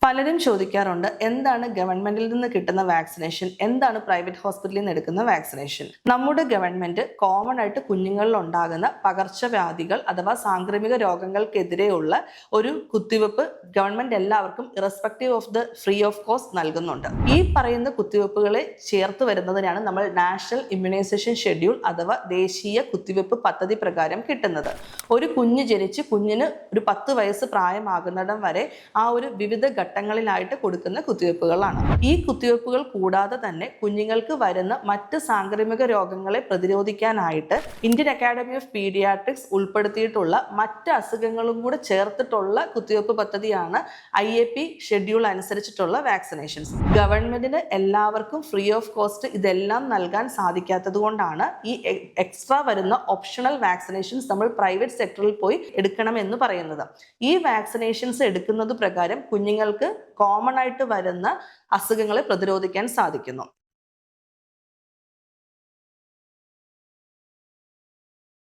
പലരും ചോദിക്കാറുണ്ട്, എന്താണ് ഗവൺമെന്റിൽ നിന്ന് കിട്ടുന്ന വാക്സിനേഷൻ, എന്താണ് പ്രൈവറ്റ് ഹോസ്പിറ്റലിൽ നിന്ന് എടുക്കുന്ന വാക്സിനേഷൻ. നമ്മുടെ ഗവൺമെന്റ് കോമൺ ആയിട്ട് കുഞ്ഞുങ്ങളിൽ ഉണ്ടാകുന്ന പകർച്ചവ്യാധികൾ അഥവാ സാംക്രമിക രോഗങ്ങൾക്കെതിരെയുള്ള ഒരു കുത്തിവെപ്പ് ഗവൺമെന്റ് എല്ലാവർക്കും irrespective of the free of cost നൽകുന്നുണ്ട്. ഈ പറയുന്ന കുത്തിവെപ്പുകളെ ചേർത്ത് വരുന്നതിനാണ് നമ്മൾ നാഷണൽ ഇമ്മ്യൂണൈസേഷൻ ഷെഡ്യൂൾ അഥവാ ദേശീയ കുത്തിവെപ്പ് പദ്ധതി പ്രകാരം കിട്ടുന്നത്. ഒരു കുഞ്ഞ് ജനിച്ച് കുഞ്ഞിന് ഒരു 10 വയസ്സ് പ്രായമാകുന്നിടം വരെ ആ ഒരു വിവിധ ഘട്ടങ്ങളിലായിട്ട് കൊടുക്കുന്ന കുത്തിവെപ്പുകളാണ്. ഈ കുത്തിവെപ്പുകൾ കൂടാതെ തന്നെ കുഞ്ഞുങ്ങൾക്ക് വരുന്ന മറ്റ് സാംക്രമിക രോഗങ്ങളെ പ്രതിരോധിക്കാനായിട്ട് ഇന്ത്യൻ അക്കാഡമി ഓഫ് പീഡിയാട്രിക്സ് ഉൾപ്പെടുത്തിയിട്ടുള്ള മറ്റ് അസുഖങ്ങളും കൂടെ ചേർത്തിട്ടുള്ള കുത്തിവെപ്പ് പദ്ധതിയാണ് IAP ഷെഡ്യൂൾ അനുസരിച്ചിട്ടുള്ള വാക്സിനേഷൻസ്. ഗവൺമെന്റിന് എല്ലാവർക്കും ഫ്രീ ഓഫ് കോസ്റ്റ് ഇതെല്ലാം നൽകാൻ സാധിക്കാത്തത് കൊണ്ടാണ് ഈ എക്സ്ട്രാ വരുന്ന ഓപ്ഷണൽ വാക്സിനേഷൻസ് നമ്മൾ പ്രൈവറ്റ് സെക്ടറിൽ പോയി എടുക്കണം എന്ന് പറയുന്നത്. ഈ വാക്സിനേഷൻസ് എടുക്കുന്നത് പ്രകാരം കുഞ്ഞുങ്ങൾക്ക് കോമൺ ആയിട്ട് വരുന്ന അസുഖങ്ങളെ പ്രതിരോധിക്കാൻ സാധിക്കുന്നു.